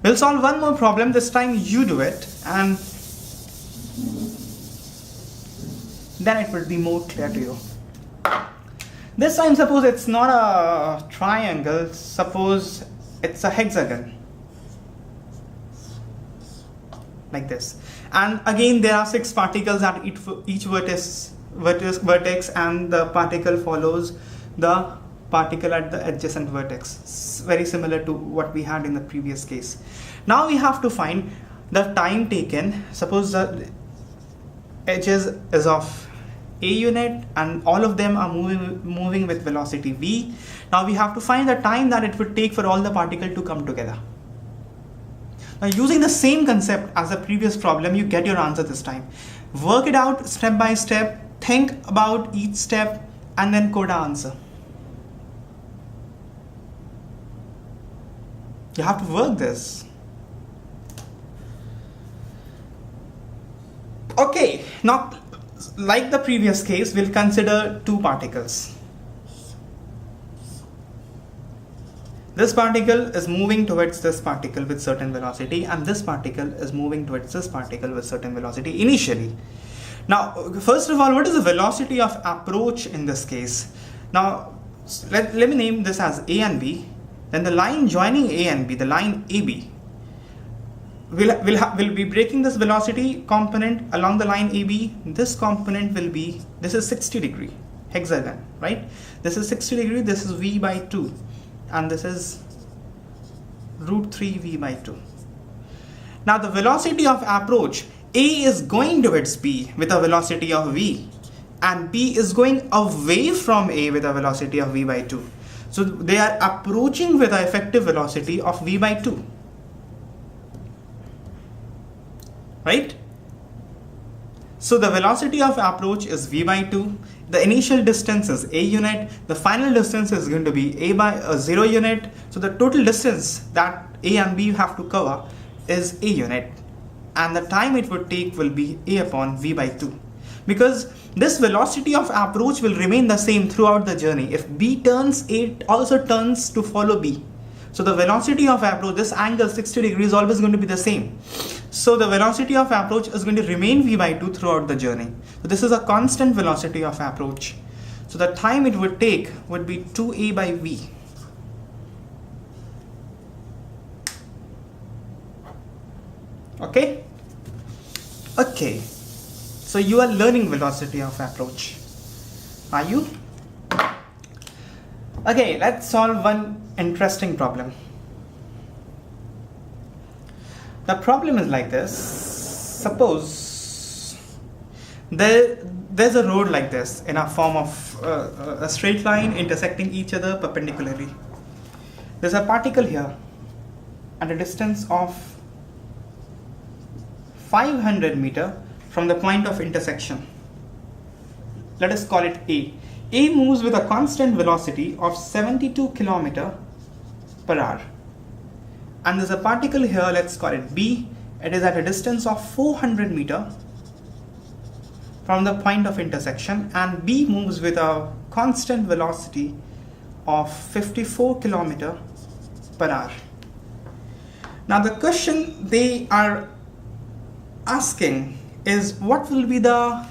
We'll solve one more problem. This time you do it, and then it will be more clear to you. This time suppose it's not a triangle, suppose it's a hexagon, like this. And again there are 6 particles at each vertex, and the particle follows the particle at the adjacent vertex. It's very similar to what we had in the previous case. Now we have to find the time taken. Suppose the edges is of a unit and all of them are moving with velocity v. Now we have to find the time that it would take for all the particles to come together. Now using the same concept as the previous problem, you get your answer this time. Work it out step by step, think about each step, and then code the answer. You have to work this. Okay, now like the previous case, we'll consider 2 particles. This particle is moving towards this particle with certain velocity, and this particle is moving towards this particle with certain velocity initially. Now, first of all, what is the velocity of approach in this case? Now, let me name this as A and B. Then the line joining A and B, the line AB, will be breaking this velocity component along the line AB. This component will be, this is 60 degree hexagon, right? This is 60 degree, this is V by 2, and this is root 3 V by 2. Now the velocity of approach, A is going towards B with a velocity of V, and B is going away from A with a velocity of V by 2. So they are approaching with an effective velocity of V by 2. Right? So the velocity of approach is V by 2. The initial distance is A unit. The final distance is going to be A by 0 unit. So the total distance that A and B have to cover is A unit. And the time it would take will be A upon V by 2. Because this velocity of approach will remain the same throughout the journey. If B turns, A also turns to follow B. So the velocity of approach, this angle 60 degrees is always going to be the same. So the velocity of approach is going to remain V by 2 throughout the journey. So this is a constant velocity of approach. So the time it would take would be 2A by V. Okay? Okay. So you are learning velocity of approach. Are you? Okay, let's solve one interesting problem. The problem is like this. Suppose there's a road like this in a form of a straight line intersecting each other perpendicularly. There's a particle here at a distance of 500 meters from the point of intersection. Let us call it A. A moves with a constant velocity of 72 km per hour. And there's a particle here, let's call it B. It is at a distance of 400 meters from the point of intersection, and B moves with a constant velocity of 54 km per hour. Now the question they are asking is, what will be the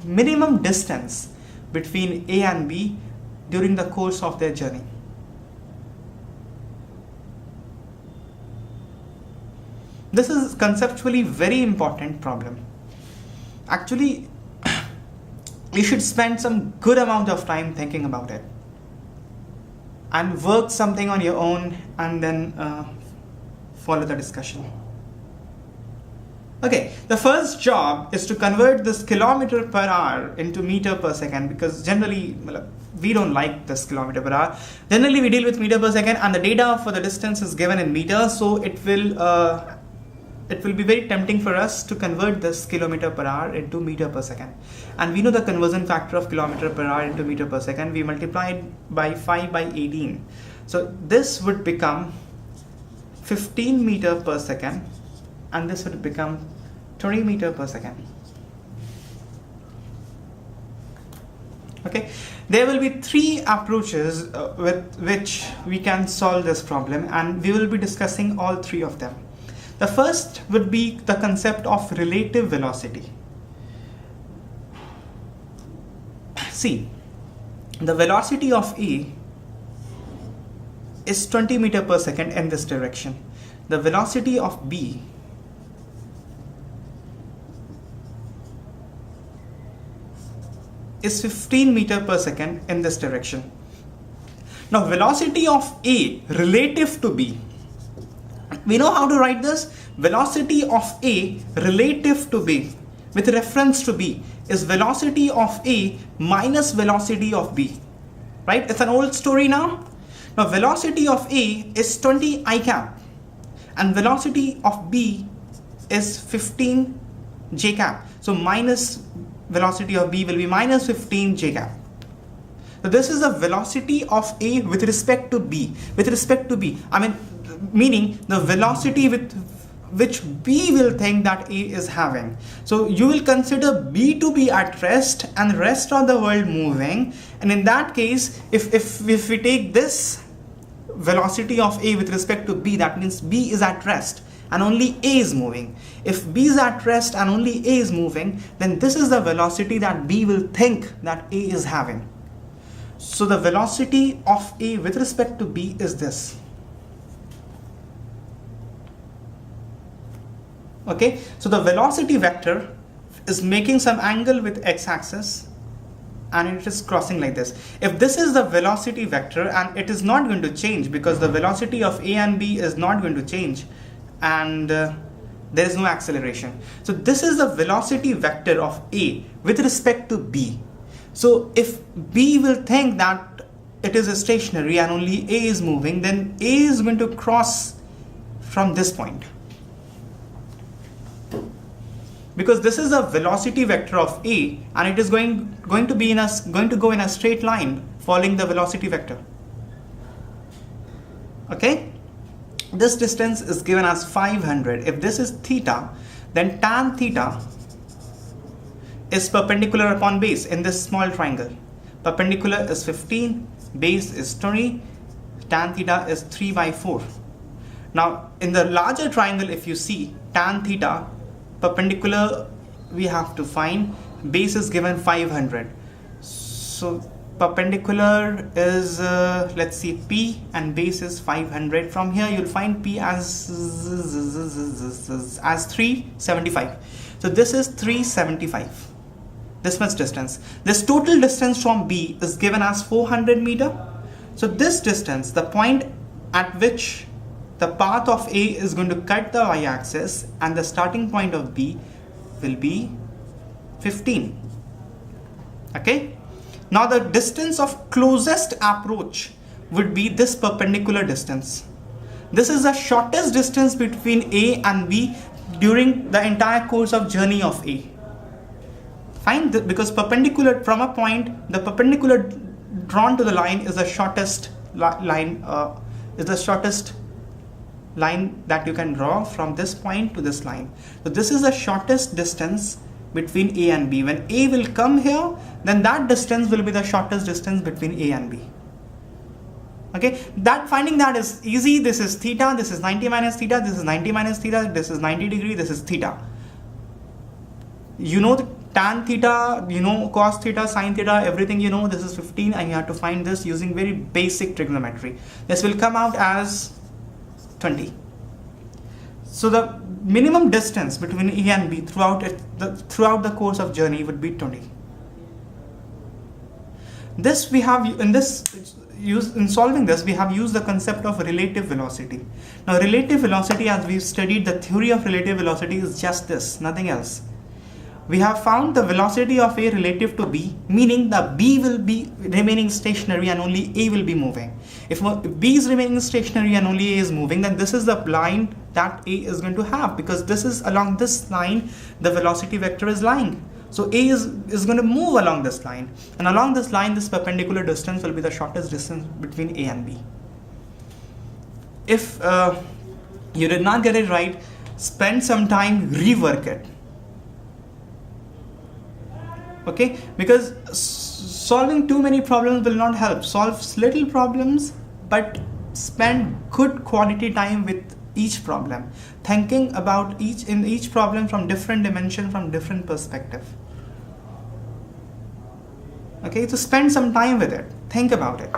minimum distance between A and B during the course of their journey? This is conceptually very important problem. Actually, you should spend some good amount of time thinking about it and work something on your own and then follow the discussion. Okay, the first job is to convert this kilometer per hour into meter per second, because generally we don't like this kilometer per hour. Generally we deal with meter per second, and the data for the distance is given in meters, so it will be very tempting for us to convert this kilometer per hour into meter per second. And we know the conversion factor of kilometer per hour into meter per second. We multiply it by 5 by 18. So this would become 15 meter per second, and this would become 20 meter per second. Okay, There will be three approaches with which we can solve this problem, and we will be discussing all three of them. The first would be the concept of relative velocity. See, the velocity of A is 20 meters per second in this direction. The velocity of B is 15 meters per second in this direction. Now, velocity of A relative to B. We know how to write this. Velocity of A relative to B with reference to B is velocity of A minus velocity of B. Right? It's an old story now. Now, velocity of A is 20 I cap and velocity of B is 15 j cap. So minus velocity of B will be minus 15 j cap. So this is the velocity of A with respect to B. With respect to B, I mean, meaning the velocity with which B will think that A is having. So you will consider B to be at rest and the rest of the world moving. And in that case, if we take this velocity of A with respect to B, that means B is at rest and only A is moving. If B is at rest and only A is moving, then this is the velocity that B will think that A is having. So the velocity of A with respect to B is this. Okay, so the velocity vector is making some angle with x-axis and it is crossing like this. If this is the velocity vector, and it is not going to change because the velocity of A and B is not going to change, and there is no acceleration. So this is the velocity vector of A with respect to B. So if B will think that it is stationary and only A is moving, then A is going to cross from this point. Because this is a velocity vector of A and it is going to go in a straight line following the velocity vector. Okay? This distance is given as 500. If this is theta, then tan theta is perpendicular upon base in this small triangle. Perpendicular is 15, base is 20, tan theta is 3/4. Now in the larger triangle, if you see tan theta, perpendicular we have to find, base is given 500. So perpendicular is let's see P and base is 500. From here you'll find P as 375. So this is 375. This much distance. This total distance from B is given as 400 meters. So this distance, the point at which the path of A is going to cut the y-axis and the starting point of B will be 15. Okay. Now the distance of closest approach would be this perpendicular distance. This is the shortest distance between A and B during the entire course of journey of A. Fine, because perpendicular from a point, the perpendicular drawn to the line is the shortest line that you can draw from this point to this line. So this is the shortest distance between A and B. When A will come here, then that distance will be the shortest distance between A and B. Okay, finding that is easy. This is theta, this is 90 minus theta, this is 90 minus theta, this is 90 degree, this is theta. You know the tan theta, you know cos theta, sin theta, everything you know. This is 15 and you have to find this using very basic trigonometry. This will come out as 20. So the minimum distance between A and B throughout the course of journey would be 20. This we have in solving this we have used the concept of relative velocity. Now relative velocity, as we've studied, the theory of relative velocity is just this, nothing else. We have found the velocity of A relative to B, meaning that B will be remaining stationary and only A will be moving. If B is remaining stationary and only A is moving, then this is the line that A is going to have, because this is along this line the velocity vector is lying. So A is going to move along this line, and along this line this perpendicular distance will be the shortest distance between A and B. If you did not get it right, spend some time, rework it. Okay, because Solving too many problems will not help. Solve little problems, but spend good quality time with each problem, thinking about each problem from different dimension, from different perspective. Okay, so spend some time with it, think about it.